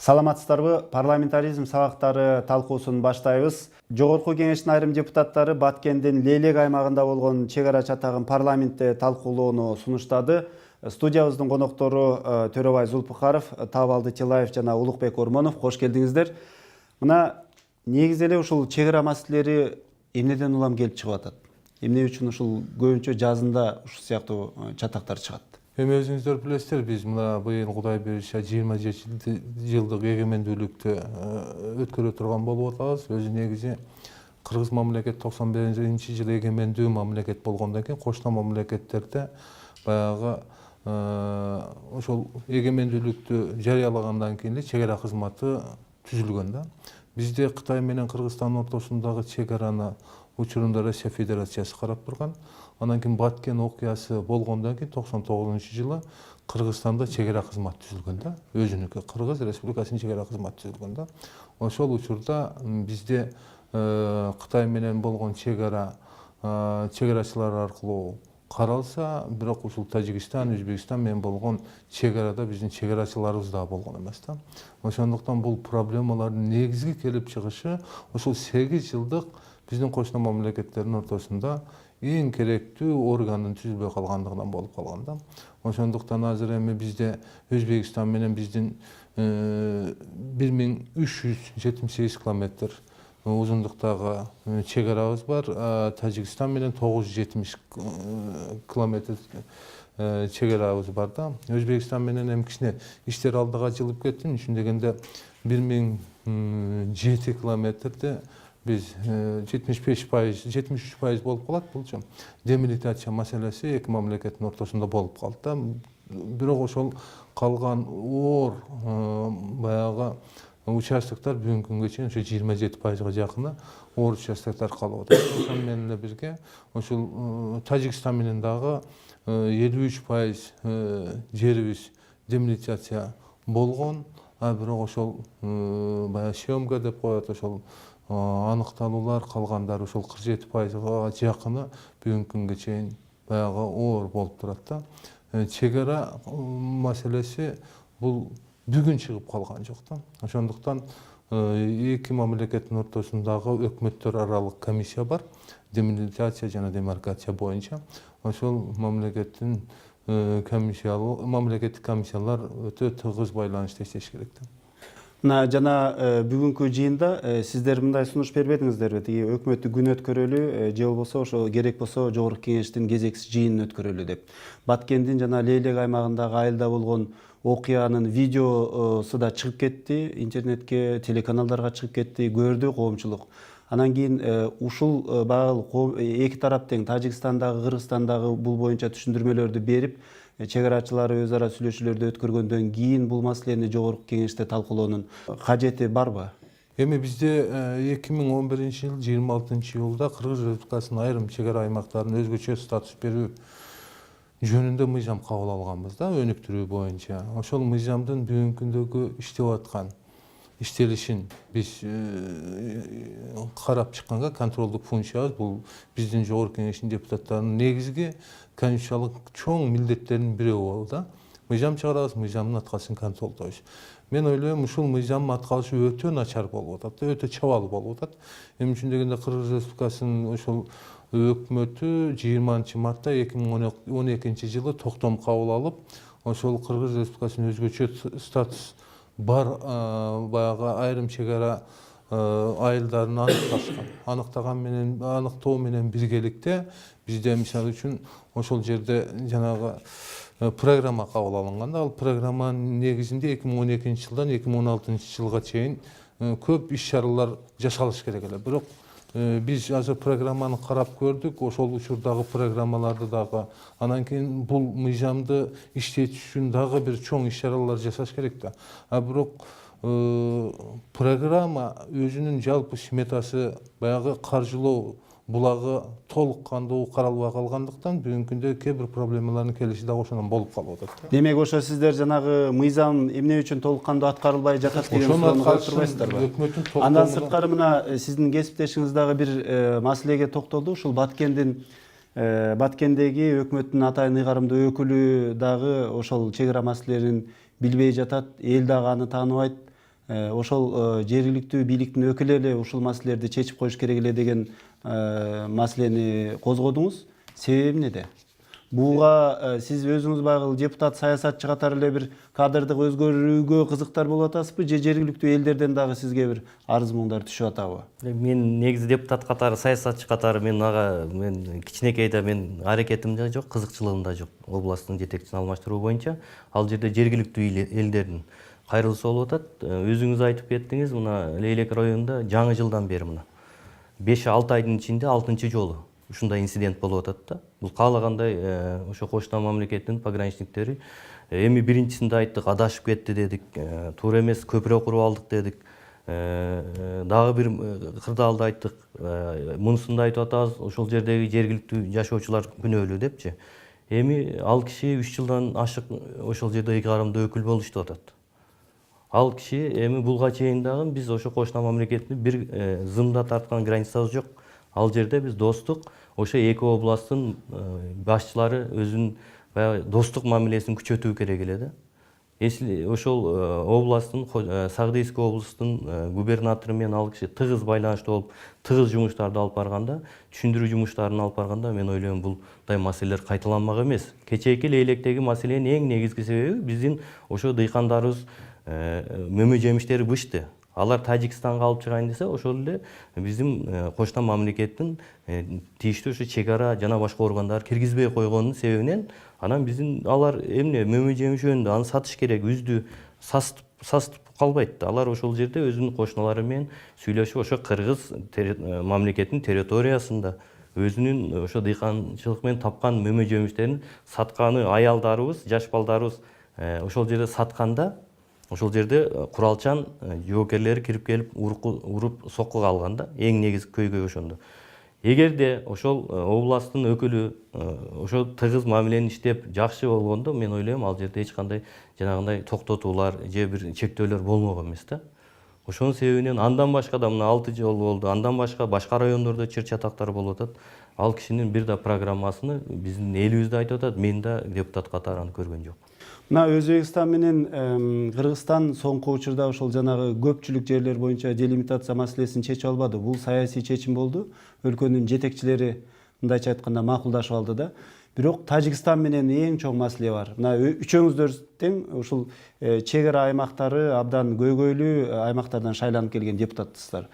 Саламатсыздарбы? Парламентаризм сабактары талкуусун баштайбыз. Жогорку кеңештин айрым депутаттары Баткендин Лейлек аймагында болгон чек ара чатагын парламентте талкуулоону сунуштады. Студиябыздын коноктору Төрөбай Зулпукаров, Табалды Тилаев жана Улукбек Ормонов, кош келдиңиздер. Мына негизи эле ушул чек ара маселелери эмнеден улам келип чыгып атат? Эмне үчүн ушул көбүнчө жазында ушул сыяктуу чатактар чыгат? Эми өзүңүздөр билесиздер, биз мына быйыл Кудай буюрса 27 жылдык эгемендүүлүктү өткөрө турган болуп атабыз. Өзү негизи Кыргыз мамлекет 91-жылы эгемендүү мамлекет болгондон кийин кошуна мамлекеттерде баягы ошол эгемендүүлүктү жарыялагандан кийин эле чек ара кызматы түзүлгөн да. Бизде Кытай менен Кыргызстандын ортосундагы чек араны учурунда Россия Федерациясы карап турган. Андан кийин Баткен окуясы болгондон кийин 99-жылы Кыргызстанда чек ара кызмат түзүлгөн да. Өзүнүкү Кыргыз Республикасынын чек ара кызматы түзүлгөн да. Ошол учурда бизде Кытай менен болгон чек арачылар аркылуу каралса, бирок ушул Тажикстан, Өзбекстан менен болгон чек арада биздин чек арачыларыбыз да болгон эмес да. Ошондуктан бул проблемалардын негизги келип чыгышы ушул 8 жылдык биздин кошуна мамлекеттердин ортосунда эң керектүү органдын түзүлбөй калгандыгынан болуп калган да. Ошондуктан азыр эми бизде Өзбекстан менен биздин 1378 километр узундуктагы чек арабыз бар. Тажикстан менен 970 километр чек арабыз бар да. Өзбекстан менен эми кичине иштер алдыга жылып кетти. Үчүн дегенде 1007 километрде биз 73% болуп калат. Булчу демилитация маселеси эки мамлекеттин ортосунда болуп калды да. Бирок ошол калган оор баягы участоктор бүгүнкү күнгө чейин ошо 27%га жакыны оор участоктор калып атат. Ошол менен эле бирге ошол Тажикстан менен дагы 53% жерибиз демилитация болгон. Бирок ошол баягы съемка деп коет, ошол аныкталуулар калгандары ошол 47%га жакыны бүгүнкү күнгө чейин баягы оор болуп турат да. Чек ара маселеси бул бүгүн чыгып калган жок да. Ошондуктан эки мамлекеттин ортосундагы өкмөттөр аралык комиссия бар, демилитация жана демаркация боюнча. Ошол мамлекеттик комиссиялар өтө тыгыз байланышта иштеш керек да. Жана бүгүнкү жыйында сиздер мындай сунуш бербедиңиздерби? Тиги өкмөттү күн өткөрөлү, же болбосо ошо керек болсо жогорку кеңештин кезексиз жыйынын өткөрөлү деп. Баткендин жана Лейлек аймагындагы айылда болгон окуянын видеосу да чыгып кетти, интернетке, телеканалдарга чыгып кетти, көрдү коомчулук. Анан кийин ушул багыл эки тарап тең Тажикстандагы, Кыргызстандагы бул боюнча түшүндүрмөлөрдү берип, чек арачылары өз ара сүйлөшүүлөрдү өткөргөндөн кийин бул маселени жогорку кеңеште талкуулоонун кажети барбы? Эми бизде 2011-жыл 26-июлда Кыргыз Республикасынын айрым чек ара аймактарына өзгөчө статус берүү жөнүндө мыйзам кабыл алганбыз да, өнүктүрүү боюнча. Ошол мыйзамдын бүгүнкү күндөгү иштеп аткан иштелишин биз карап чыкканга контролдук функциябыз бул биздин жогорку кеңештин депутаттарынын негизги конституциялык чоң милдеттеринин бири болду да. Мыйзам чыгарабыз, мыйзамдын аткарышын контролдойбуз. Мен ойлойм, ушул мыйзамдын аткарышы өтө начар болуп атат, өтө чабалы болуп атат. Эмне үчүн дегенде Кыргыз Республикасынын ошол өкмөтү 20 мартта 2012-жылы токтом кабыл алып, ошол Кыргыз Республикасынын өзгөчө статус бар баягы айрым чек ара айылдарын аныктоо менен биргеликте бизде мисалы үчүн ошол жерде жанагы программа кабыл алынган. Ал программанын негизинде 2012-жылдан 2016-жылга чейин көп иш-чаралар жасалыш керек эле. Бирок биз азыр программаны карап көрдүк, ошол учурдагы программаларды дагы, анан кийин бул мыйзамды иштетиш үчүн дагы бир чоң иш-чаралар жасаш керек да. Бирок программа өзүнүн жалпы сметасы баягы каржылоо булагы толук кандуу каралбай калгандыктан бүгүнкү күндө кээ бир проблемалардын келиши дагы ошондон болуп калып атат. Демек ошо сиздер жанагы мыйзам эмне үчүн толук кандуу аткарылбай жатат деген суроону коюп турбайсыздарбы? Андан сырткары мына сиздин кесиптешиңиз дагы бир маселеге токтолду. Ушул Баткендеги өкмөттүн атайын ыйгарымдуу өкүлү дагы ошол чек ара маселелерин билбей жатат, эл дагы аны тааныбайт. ошол жергиликтүү бийликтин өкүлү эле ушул маселелерди чечип коюш керек эле деген маселени козгодуңуз. Себеби эмнеде? Буга сиз өзүңүз баягы депутат, саясатчы катары эле бир кадрдык өзгөрүүгө кызыктар болуп атасызбы же жергиликтүү элдерден дагы сизге бир арыз муңдар түшүп атабы? Мен негизи депутат катары, саясатчы катары мен кичинекейде мен аракетим да жок, кызыкчылыгым да жок. Областтын жетекчисин алмаштыруу боюнча ал жерде жергиликтүү элдердин кайрылуусу болуп атат. Өзүңүз айтып кеттиңиз, мына Лейлек районунда жаңы жылдан бери мына 5-6 айдын ичинде 6-чы жолу ушундай инцидент болуп атат да. Бул каалагандай ошо кошуна мамлекеттин пограничниктери эми биринчисинде айттык, адашып кетти дедик, туура эмес көпүрө куруп алдык дедик. Дагы бир кырдаалды айттык, мунусун да айтып атабыз, ошол жердеги жергиликтүү жашоочулар күнөөлүү депчи. Эми ал киши 3 жылдан ашык ошол жерде ыйгарымдуу өкүл болуп иштеп атат. Ал киши эми булга чейин дагы биз ошо кошуна мамлекеттин бир зымда тарткан границабыз жок. Ал жерде биз достук, ошо эки областтын башчылары өзүнүн баягы достук мамилесин күчөтүү керек эле да. Ошол областтын, Сагдыйский облустун губернатору менен ал киши тыгыз байланышта болуп, тыгыз жумуштарды алып барганда, түшүндүрүү жумуштарын алып барганда, мен ойлойм булдай маселелер кайталанмак эмес. Кечээки Лейлектеги маселенин эң негизги себеби биздин ошо дыйкандарыбыз мөмө жемиштери бышты. Алар Тажикстанга алып чыгайын десе, ошол эле биздин кошуна мамлекеттин тийиштүү ошо чек ара жана башка органдар киргизбей койгонунун себебинен анан биздин алар эмне мөмө жемиш өнүдү, аны сатыш керек, үздү, сатып калбайт да. Алар ошол жерде өзүнүн кошуналары менен сүйлөшүп, ошо кыргыз мамлекеттин территориясында өзүнүн ошо дыйканчылык менен тапкан мөмө жемиштерин сатканы аялдарыбыз, жаш балдарыбыз ошол жерде сатканда, ошол жерде куралчан жоокерлери кирип келип уруп соккуга алган да. Эң негизги көйгөй ошондо. Эгерде ошол областтын өкүлү ошо тыгыз мамилени иштеп жакшы болгондо, мен ойлойм ал жерде эч кандай жанагындай токтотуулар же бир чектөөлөр болмок эмес да. Ошонун себебинен андан башка да мына 6 жол болду, андан башка райондордо чыр чатактар болуп атат. Ал кишинин бир да программасын биздин элибиз да айтып атат, мен да депутат катары аны көргөн жокмун. Мына Өзбекстан менен Кыргызстан соңку учурда ошол жанагы көпчүлүк жерлер боюнча делимитация маселесин чечип албады. Бул саясий чечим болду. Өлкөнүн жетекчилери мындайча айтканда макулдашып алды да. Бирок Тажикстан менен эң чоң маселе бар. Мына үчөөңүздөр тең ушул чек ара аймактары абдан көйгөйлүү аймактардан шайланып келген депутатсыздар.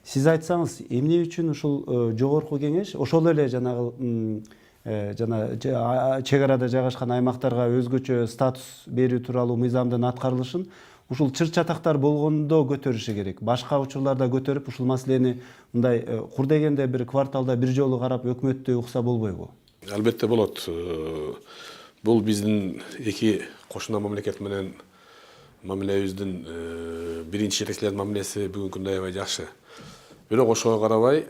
Сиз айтсаңыз, эмне үчүн ушул жогорку кеңеш ошол эле жанагы чек арада жайгашкан аймактарга өзгөчө статус берүү тууралуу мыйзамдын аткарылышын ушул чыр чатактар болгондо көтөрүшү керек. Башка учурларда көтөрүп ушул маселени мындай кур дегенде бир кварталда бир жолу карап өкмөттү укса болбойбу? Албетте болот. Бул биздин эки кошуна мамлекет менен мамилебиздин биринчи жетекчилердин мамилеси бүгүнкү күндө аябай жакшы. Бирок ошого карабай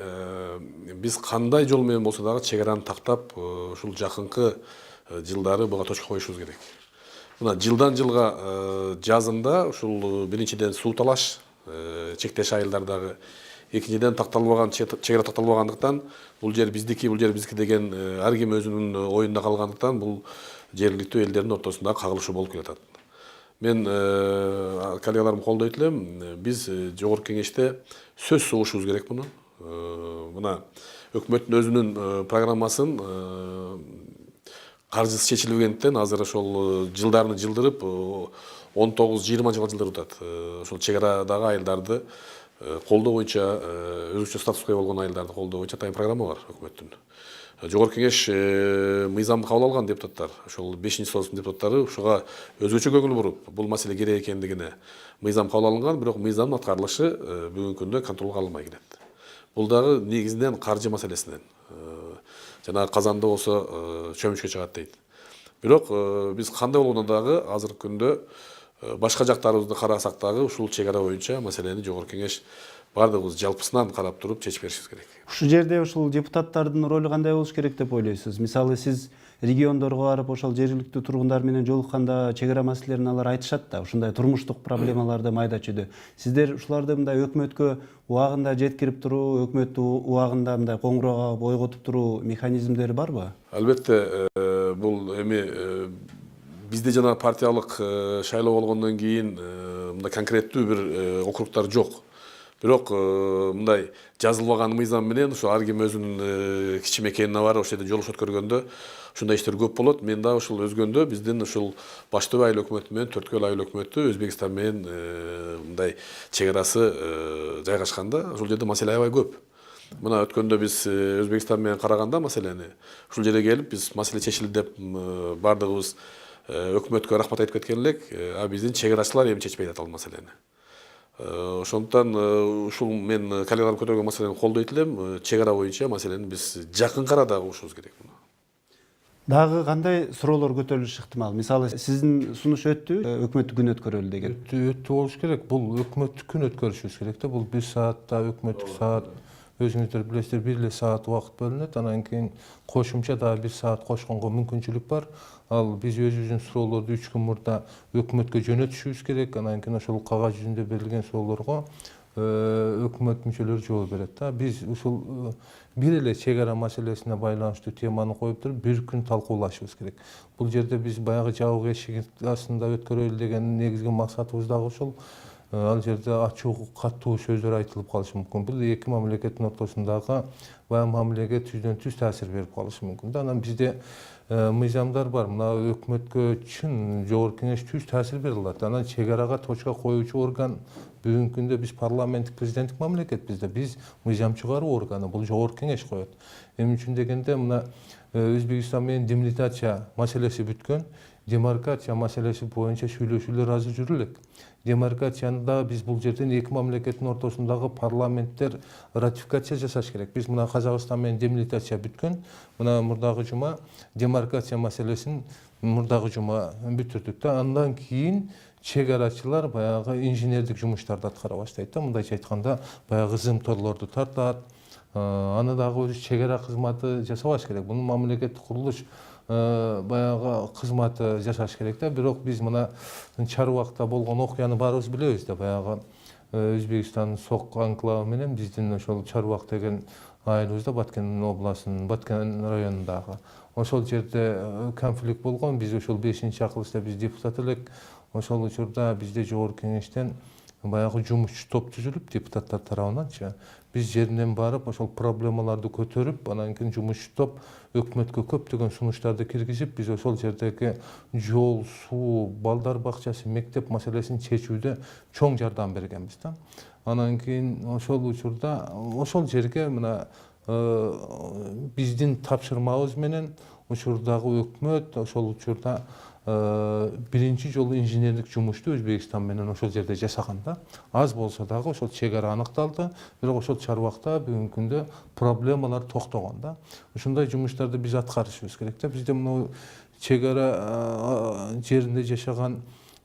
биз кандай жол менен болсо дагы чек араны тактап, ушул жакынкы жылдары буга точка коюшубуз керек. Мына жылдан жылга жазында ушул биринчиден суу талаш, чектеш айылдардагы, экинчиден такталбаган чек ара такталбагандыктан бул жер биздики деген ар ким өзүнүн оюнда калгандыктан бул жергиликтүү элдердин ортосунда кагылышуу болуп келатат. Мен коллегаларымды колдойт элем. Биз жогорку кеңеште сөзсүз угушубуз керек муну. Мына өкмөттүн өзүнүн программасын каржысы чечилбегендиктен азыр ошол жылдарын жылдырып 19-20 жылга жылдырып атат. Ошол чек арадагы айылдарды колдоо боюнча өзгөчө статуска ээ болгон айылдарды колдоо боюнча атайын программа бар өкмөттүн. Жогорку кеңеш мыйзамды кабыл алган депутаттар, ошол 5-союздун депутаттары ушуга өзгөчө көңүл буруп, бул маселе керек экендигине мыйзам кабыл алынган, бирок мыйзамдын аткарылышы бүгүнкү күндө контролго алынбай келет. Бул дагы негизинен каржы маселесинен. Жанагы казанда болсо чөмүчкө чыгат дейт. Бирок биз кандай болгондо дагы азыркы күндө башка жактарыбызды карасак дагы ушул чек ара боюнча маселени жогорку кеңеш бардыгыбыз жалпысынан карап туруп чечип беришибиз керек. Ушул жерде ушул депутаттардын ролу кандай болуш керек деп ойлойсуз? Мисалы сиз региондорго барып ошол жергиликтүү тургундар менен жолукканда чек ара маселелерин алар айтышат да, ушундай турмуштук проблемаларды майда чүйдө. Сиздер ушуларды мындай өкмөткө убагында жеткирип туруу, өкмөттү убагында мындай коңгуроо ойготуп туруу механизмдери барбы? Албетте бул эми бизде жана партиялык шайлоо болгондон кийин мындай конкреттүү бир округдар жок. Бирок мындай жазылбаган мыйзам менен ушу ар ким өзүнүн кичи мекенине барып ошол жерде жолугуш өткөргөндө ушундай иштер көп болот. Мен да ушул өзгөндө биздин ушул баш түбү айыл өкмөтү менен Төрткөл айыл өкмөтү Өзбекстан менен мындай чек арасы жайгашканда ушул жерде маселе аябай көп. Мына өткөндө биз Өзбекстан менен караганда маселени ушул жерге келип биз маселе чечилди деп бардыгыбыз өкмөткө рахмат айтып кеткен элек, а биздин чек арачылар эми чечпей атат ал маселени. Ошондуктан ушул мен коллегалар көтөргөн маселени колдойт элем. Чек ара боюнча маселени биз жакын арада угушубуз керек. Дагы кандай суроолор көтөрүлүшү ыктымал? Мисалы сиздин сунуш өттү, өкмөттүк күн өткөрөлү деген. Өттү болуш керек. Бул өкмөттүк күн өткөрүшүбүз керек да. Бул 1 саатта өкмөттүк саат, өзүңүздөр билесиздер, 1 эле саат убакыт бөлүнөт. Анан кийин кошумча дагы 1 саат кошконго мүмкүнчүлүк бар. Ал биз өзүбүздүн суроолорду 3 күн мурда өкмөткө жөнөтүшүбүз керек. Анан кийин ошол кагаз жүзүндө берилген суроолорго өкмөт мүчөлөрү жооп берет да. Биз ушул бир эле чек ара маселесине байланыштуу теманы коюп туруп 1 күн талкуулашыбыз керек. Бул жерде биз баягы жабык эшик астында өткөрөлү деген негизги максатыбыз дагы ошол. Ал жерде ачуу каттуу сөздөр айтылып калышы мүмкүн. Бул эки мамлекеттин ортосундагы баягы мамилеге түздөн түз таасир берип калышы мүмкүн да. Анан бизде мыйзамдар бар. Мына өкмөткө чын жогорку кеңеш түз таасир бере алат. Анан чек арага точка коюучу орган бүгүнкү күндө биз парламенттик президенттик мамлекетпиз да. Биз мыйзам чыгаруу органы, бул жогорку кеңеш коет. Эмне үчүн дегенде мына Өзбекстан менен демилитация маселеси бүткөн, демаркация маселеси боюнча сүйлөшүүлөр азыр жүрүп элек. Демаркацияны да биз бул жерден эки мамлекеттин ортосундагы парламенттер ратификация жасаш керек. Биз мына Казакстан менен демилитация бүткөн, мына мурдагы жума демаркация маселесин мурдагы жума бүтүрдүк да. Андан кийин чек арачылар баягы инженердик жумуштарды аткара баштайт да. Мындайча айтканда баягы зымторлорду тартат. Аны дагы өзү чек ара кызматы жасабаш керек. Бунун мамлекеттик курулуш баягы кызматы жасаш керек да. Бирок биз мына Чарбакта болгон окуяны баарыбыз билебиз да. Баягы Өзбекстандын Сок анклавы менен биздин ошол Чарбак деген айылыбызда Баткен областынын Баткен районундагы ошол жерде конфликт болгон. Биз ошол 5-акылышта биз депутат элек. Ошол учурда бизде жогорку кеңештен баягы жумушчу топ түзүлүп депутаттар тарабынан биз жеринен барып ошол проблемаларды көтөрүп, анан кийин жумушчу топ өкмөткө көптөгөн сунуштарды киргизип, биз ошол жердеги жол, суу, балдар бакчасы, мектеп маселесин чечүүдө чоң жардам бергенбиз да. Анан кийин ошол учурда ошол жерге мына биздин тапшырмабыз менен учурдагы өкмөт ошол учурда биринчи жолу инженерлик жумушту Өзбекстан менен ошол жерде жасаган да. Аз болсо дагы ошол чек ара аныкталды. Бирок ошол Чарбакта бүгүнкү күндө проблемалар токтогон да. Ошондой жумуштарды биз аткарышыбыз керек да. Бизде мына чек ара жеринде жашаган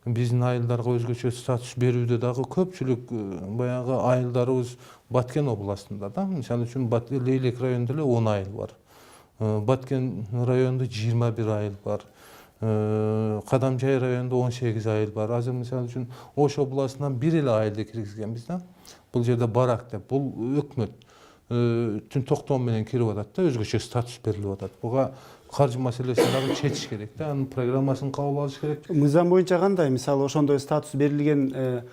биздин айылдарга өзгөчө статус берүүдө дагы көпчүлүк баягы айылдарыбыз Баткен областында да. Мисалы үчүн Лейлек районунда эле 10 айыл бар. Баткен районунда 21 айыл бар. Кадамжай районунда 18 айыл бар. Азыр мисалы үчүн Ош областынан бир эле айылды киргизгенбиз да. Бул жерде барак деп, бул өкмөт түн токтоо менен кирип атат да, өзгөчө статус берилип атат. Буга каржы маселесин дагы чечиш керек да, анын программасын кабыл алыш керек. Мыйзам боюнча кандай? Мисалы ошондой статус берилген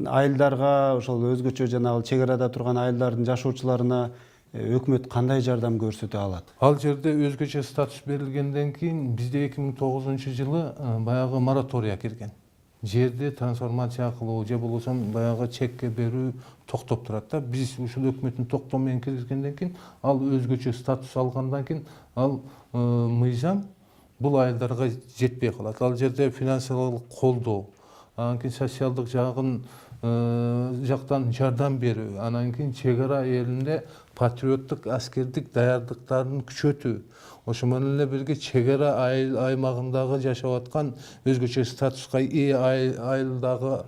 айылдарга, ошол өзгөчө жанагы чек арада турган айылдардын жашоочуларына өкмөт кандай жардам көрсөтө алат? Ал жерде өзгөчө статус берилгенден кийин бизде 2009-жылы баягы моратория кирген. Жерди трансформация кылуу же болбосо баягы чекке берүү токтоп турат да. Биз ушул өкмөттүн токтоо менен киргизгенден кийин ал өзгөчө статус алгандан кийин ал мыйзам бул айылдарга жетпей калат. Ал жерде финансылык колдоо, анан кийин социалдык жактан жардам берүү, анан кийин чек ара элинде патриоттук аскердик даярдыктарын күчөтүү, ошо менен эле бирге чек ара аймагындагы жашап аткан өзгөчө статуска ээ айылдагы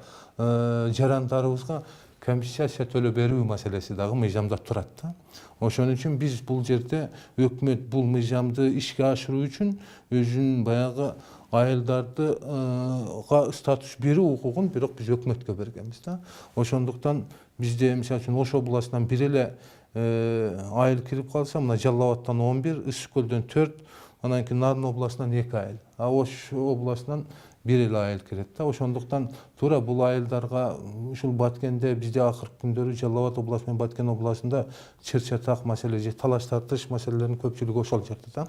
жарандарыбызга компенсация төлөп берүү маселеси дагы мыйзамда турат да. Ошон үчүн биз бул жерде өкмөт бул мыйзамды ишке ашыруу үчүн өзүнүн баягы айылдарды статус берүү укугун бирок биз өкмөткө бергенбиз да. Ошондуктан бизде мисалы үчүн Ош областынан бир эле айыл кирип калса, мына Жалал Абадтан 11, Ысык көлдөн 4, Анан кийин Нарын областынан 2 айыл, Ош областынан 1 эле айыл кирет да. Ошондуктан туура бул айылдарга ушул Баткенде бизде акыркы күндөрү Жалал Абад областы менен Баткен областында чыр-чатак маселе же талаш тартыш маселелеринин көпчүлүгү ошол жерде да.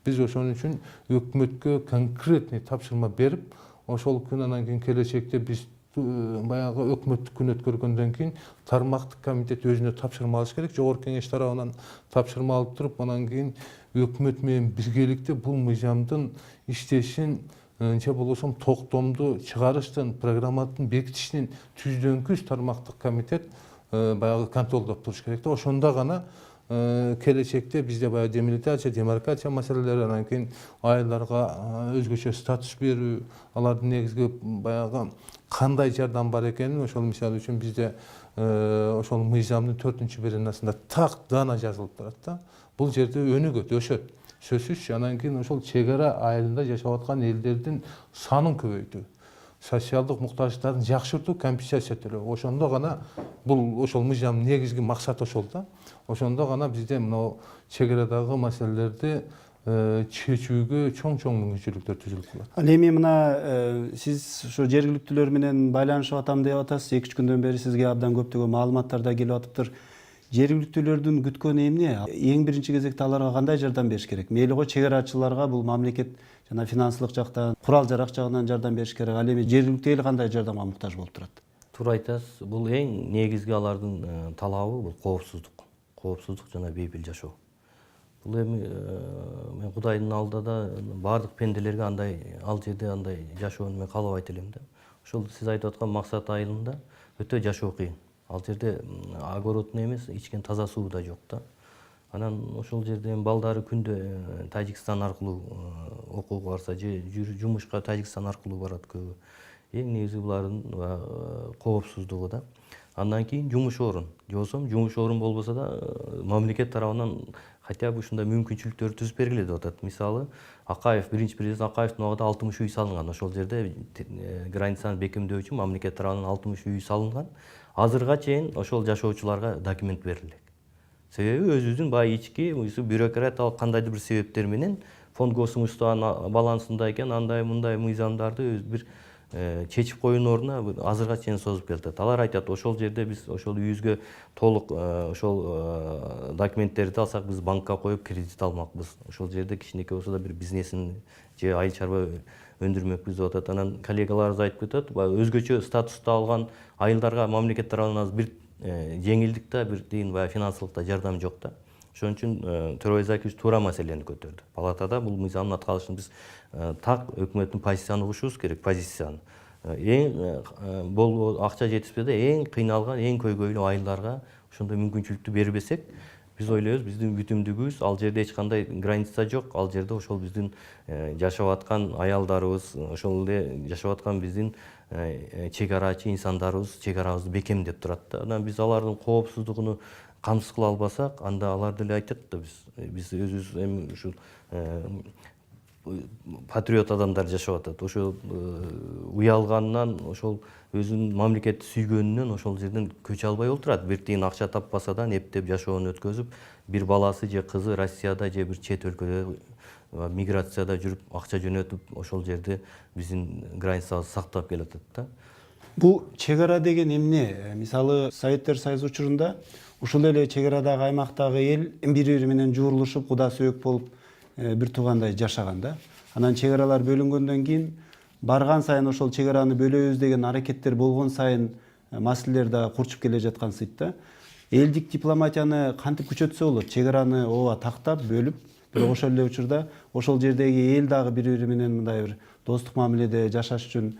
Биз ошон үчүн өкмөткө конкретный тапшырма берип, ошол күн анан кийин келечекте биз баягы өкмөттүк күн өткөргөндөн кийин тармактык комитет өзүнө тапшырма алыш керек. Жогорку кеңеш тарабынан тапшырма алып туруп, анан кийин өкмөт менен биргеликте бул мыйзамдын иштешин же болбосо токтомду чыгарыштын, программанын бекитишин түздөн-күз тармактык комитет баягы контролдоп туруш керек да. Ошондо гана келечекте бизде баягы демаркация маселелери, анан кийин айылдарга өзгөчө статус берүү, алардын негизги баягы кандай жардам бар экенин, ошол мисалы үчүн бизде ошол мыйзамдын 4-беренасында так дана жазылып турат да. Бул жерде өнүгөт, өсөт. Сөзсүз, анан кийин ошол чек ара айылында жашап аткан элдердин санын көбөйтүү, социалдык муктаждыктарын жакшыртуу, компенсация төлөө. Ошондо гана бул ошол мыйзамдын негизги максаты ошол да. Ошондо гана бизде мына чек арадагы маселелерди чечүүгө чоң мүмкүнчүлүктөр түзүлүп калат. Ал эми мына сиз ошо жергиликтүүлөр менен байланышып атам деп атасыз. 2-3 күндөн бери сизге абдан көптөгөн маалыматтар да келип атыптыр. Жергиликтүүлөрдүн күткөнү эмне? Эң биринчи кезекте аларга кандай жардам бериш керек? Мейли го чек арачыларга бул мамлекет жана финансылык жактан, курал жарак жагынан жардам бериш керек. Ал эми жергиликтүү эл кандай жардамга муктаж болуп турат? Туура айтасыз. Бул эң негизги алардын талабы бул коопсуздук. Коопсуздук жана бейпил жашоо. Бул эми мен Кудайдын алдында да бардык пенделерге андай ал жерде андай жашоону мен каалабайт элем да. Ошол сиз айтып аткан Максат айылында өтө жашоо кыйын. Ал жерде огородный эмес, ичкен таза суу да жок да. Анан ошол жерде балдары күндө Тажикстан аркылуу окууга барса же жумушка Тажикстан аркылуу барат көбү. Эң негизи булардын коопсуздугу да. Андан кийин жумуш орун. Жумуш орун болбосо да мамлекет тарабынан хотя бы ушундай мүмкүнчүлүктөр түзүп бергиле деп атат. Мисалы, Акаев, биринчи президент Акаевдин убагында 60 үй салынган. Ошол жерде границаны бекемдөө үчүн мамлекет тарабынан 60 үй салынган. Азырга чейин ошол жашоочуларга документ берилет. Себеби өзүбүздүн баягы ички бюрократиялык кандайдыр бир себептер менен фонд госимуществонун балансында экен, андай мындай мыйзамдарды бир чечип коюунун ордуна азырга чейин созуп келатат. Алар айтат, ошол жерде биз ошол үйүбүзгө толук ошол документтерди алсак, биз банкка коюп кредит алмакпыз. Ошол жерде кичинекей болсо да бир бизнесин же айыл чарба өндүрмөкпүз деп атат. Анан коллегаларыбыз айтып кетет, өзгөчө статусту алган айылдарга мамлекет тарабынан бир жеңилдик да, бир тыйын баягы финансылык да жардам жок да. Ошон үчүн Төрөбай Закирович туура маселени көтөрдү. Палатада бул мыйзамдын аткарылышын биз так өкмөттүн позицияны угушубуз керек, позицияны. Эң бул акча жетишпеде эң кыйналган, эң көйгөйлүү айылдарга ошондой мүмкүнчүлүктү бербесек, биз ойлойбуз биздин бүтүмдүгүбүз ал жерде эч кандай граница жок. Ал жерде ошол биздин жашап аткан аялдарыбыз, ошол эле жашап аткан биздин чек арачы инсандарыбыз чек арабызды бекемдеп турат да. Анан биз алардын коопсуздугуну камсыз кыла албасак, анда алар деле айтат да, биз өзүбүз эми ушул патриот адамдар жашап атат. Ошол уялганынан, ошол өзүнүн мамлекетти сүйгөнүнөн ошол жерден көчө албай олтурат. Бир тыйын акча таппаса да эптеп жашоону өткөзүп, бир баласы же кызы Россияда же бир чет өлкөдө миграцияда жүрүп акча жөнөтүп, ошол жерде биздин границабызды сактап келатат да. Бул чек ара деген эмне? Мисалы, Советтер Союзу учурунда ушул эле чек арадагы аймактагы эл бири-бири менен жуурулушуп, куда сөөк болуп бир туугандай жашаган да. Анан чек аралар бөлүнгөндөн кийин барган сайын ошол чек араны бөлөбүз деген аракеттер болгон сайын маселелер да курчуп келе жаткансыйт да. Элдик дипломатияны кантип күчөтсө болот? Чек араны ооба тактап, бөлүп, бирок ошол эле учурда ошол жердеги эл дагы бири-бири менен мындай бир достук мамиледе жашаш үчүн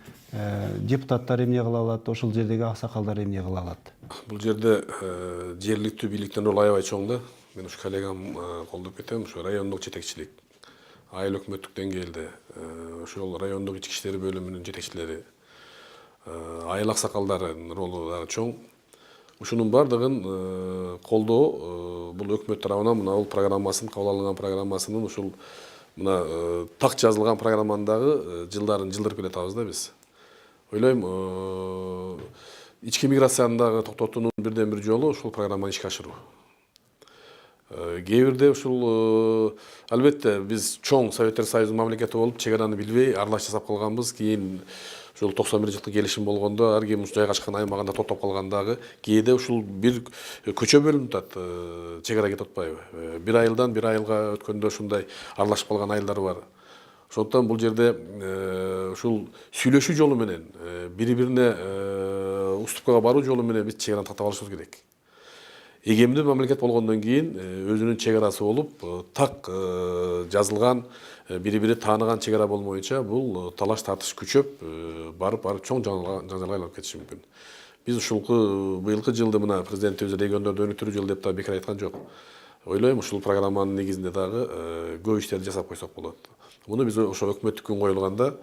депутаттар эмне кыла алат, ошол жердеги аксакалдар эмне кыла алат? Бул жерде жергиликтүү бийликтин ролу аябай чоң да. Мен ушу коллегам колдоп кетем, ушу райондук жетекчилик, айыл өкмөттүк деңгээлде ошол райондук ички иштери бөлүмүнүн жетекчилери, айыл аксакалдарынын ролу дагы чоң. Ушунун бардыгын колдоо бул өкмөт тарабынан мына бул программасын, кабыл алынган программасынын ушул мына так жазылган программанын дагы жылдарын жылдырып келатабыз да биз. Ойлойм, ички миграцияны дагы токтотуунун бирден бир жолу ушул программаны ишке ашыруу. Кээ бирде ушул албетте биз чоң Советтер Союзунун мамлекети болуп чек араны билбей аралаш жасап калганбыз. Кийин ушул 91-жылкы келишим болгондо ар ким жайгашкан аймагында токтоп калгандагы кээде ушул бир көчө бөлүнүп атат, чек ара кетип атпайбы. Бир айылдан бир айылга өткөндө ушундай аралашып калган айылдар бар. Ошондуктан бул жерде ушул сүйлөшүү жолу менен бири бирине уступкага баруу жолу менен биз чек араны тактап алышыбыз керек. Эгемдүү мамлекет болгондон кийин өзүнүн чек арасы болуп, так жазылган, бири-бири тааныган чек ара болмоюнча бул талаш тартыш күчөп, барып чоң жаңжалга айланып кетиши мүмкүн. Биз ушулку быйылкы жылды мына президентибиз региондорду өнүктүрүү жылы деп да бекер айткан жок. Ойлойм, ушул программанын негизинде дагы көп иштерди жасап койсок болот. Муну биз ошо өкмөттүк күн коюлганда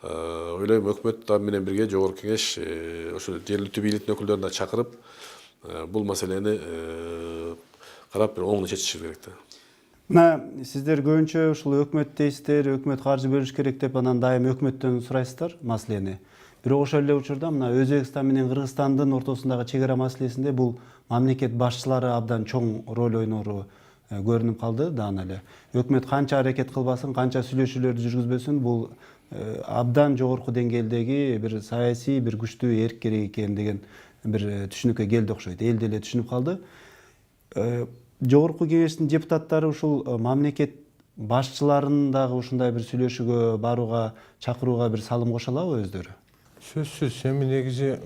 ойлойм өкмөт менен бирге жогорку кеңеш ошо жергиликтүү бийликтин өкүлдөрүн да чакырып бул маселени карап бир оңдо чечишибиз керек да. Мына сиздер көбүнчө ушул өкмөт дейсиздер, өкмөт каржы бөлүш керек деп анан дайым өкмөттөн сурайсыздар маселени. Бирок ошол эле учурда мына Өзбекстан менен Кыргызстандын ортосундагы чек ара маселесинде бул мамлекет башчылары абдан чоң роль ойнору көрүнүп калды даана эле. Өкмөт канча аракет кылбасын, канча сүйлөшүүлөрдү жүргүзбөсүн, бул абдан жогорку деңгээлдеги бир саясий бир күчтүү эрк керек экен деген бир түшүнүккө келди окшойт. Эл деле түшүнүп калды. Жогорку кеңештин депутаттары ушул мамлекет башчыларын дагы ушундай бир сүйлөшүүгө барууга, чакырууга бир салым кошо алабы өздөрү? Сөзсүз, эми негизи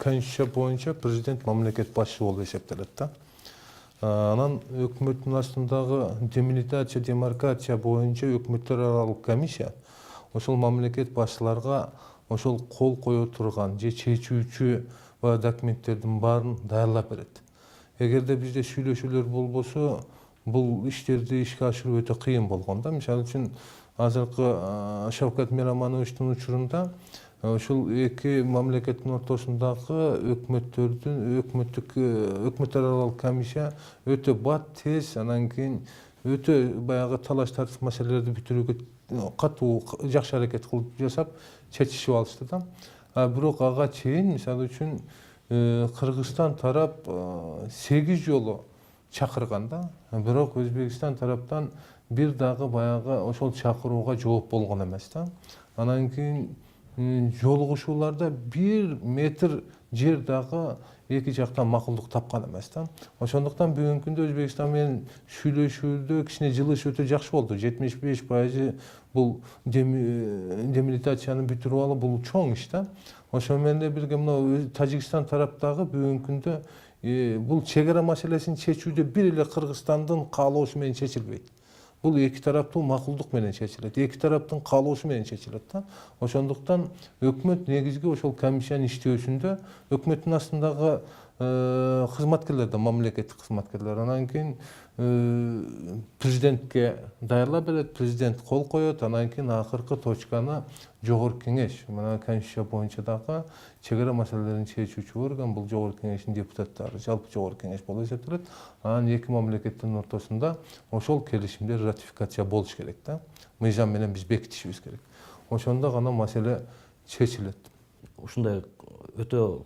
конституция боюнча президент мамлекет башчы болуп эсептелет да. Анан өкмөттүн астындагы демилитация, демаркация боюнча өкмөттөр аралык комиссия ошол мамлекет башчыларга ошол кол кое турган же чечүүчү документтердин баарын даярлап берет. Эгерде бизде сүйлөшүүлөр болбосо, бул иштерди ишке ашыруу өтө кыйын болгон да. Мисалы үчүн азыркы Шавкат Мирамановичтин учурунда ушул эки мамлекеттин ортосундагы өкмөттөр аралык комиссия өтө бат, тез, анан кийин өтө баягы талаш тартыш маселелерди бүтүрүүгө катуу жакшы аракет кылып жасап чечишип алышты да. Бирок ага чейин мисалы үчүн Кыргызстан тарап 8 жолу чакырган да. Бирок Өзбекстан тараптан бир дагы баягы ошол чакырууга жооп болгон эмес да. Анан кийин жолугушууларда 1 метр жер дагы эки жактан макулдук тапкан эмес да. Ошондуктан бүгүнкү күндө Өзбекстан менен сүйлөшүүдө кичине жылыш өтө жакшы болду. 75% бул демилитацияны бүтүрүп алуу бул чоң иш да. Ошо менен бирге мына Тажикстан тараптагы бүгүнкү күндө бул чек ара маселесин чечүүдө бир эле Кыргызстандын каалоосу менен чечилбейт. Бул эки тараптуу макулдук менен чечилет. Эки тараптын каалоосу менен чечилет да. Ошондуктан өкмөт негизги ошол комиссиянын иштөөсүндө өкмөттүн астындагы кызматкерлер да мамлекеттик кызматкерлер анан кийин президентке даярлап берет, президент кол коет, анан кийин акыркы точканы жогорку кеңеш, мына конституция боюнча дагы чек ара маселелерин чечүүчү орган бул жогорку кеңештин депутаттары, жалпы жогорку кеңеш болуп эсептелет. Анан эки мамлекеттин ортосунда ошол келишимдер ратификация болуш керек да. Мыйзам менен биз бекитишибиз керек. Ошондо гана маселе чечилет. Ушундай өтө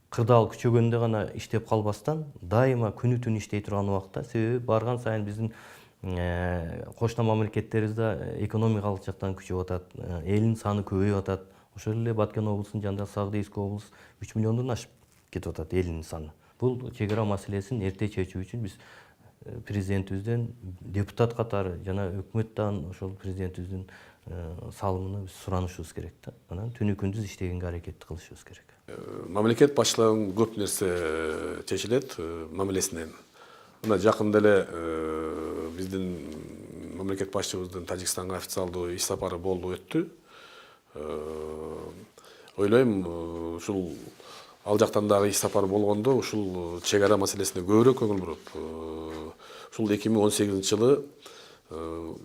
кырдаал күчөгөндө гана иштеп калбастан дайыма күнү түн иштей турган убакта, себеби барган сайын биздин кошуна мамлекеттерибизде экономикалык жактан күчөп атат, элдин саны көбөйүп атат. Ошол эле Баткен облусунун жанында Сагдыйский облус 3 миллиондон ашып кетип атат элдин саны. Бул чек ара маселесин эрте чечүү үчүн биз президентибизден депутат катары жана өкмөттөн ошол президентибиздин салымына биз суранышыбыз керек да. Анан түнү күндүз иштегенге аракет кылышыбыз керек. Мамлекет башчыларынын көп нерсе чечилет мамилесинен. Мына жакында эле биздин мамлекет башчыбыздын Тажикстанга официалдуу иш сапары болду, өттү. Ойлойм, ушул ал жактан дагы иш сапары болгондо ушул чек ара маселесине көбүрөөк көңүл буруп, ушул 2018-жылы,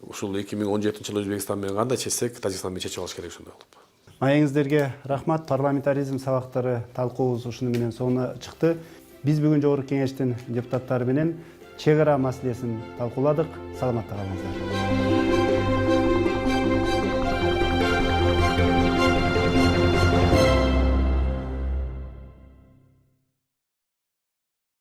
ушул 2017-жылы Өзбекстан менен кандай чечсек, Тажикстан менен чечип алыш керек ошондой кылып. Маегиңиздерге рахмат. Парламентаризм сабактары талкуубуз ушуну менен соңуна чыкты. Биз бүгүн жогорку кеңештин депутаттары менен чек ара маселесин талкууладык. Саламатта калыңыздар.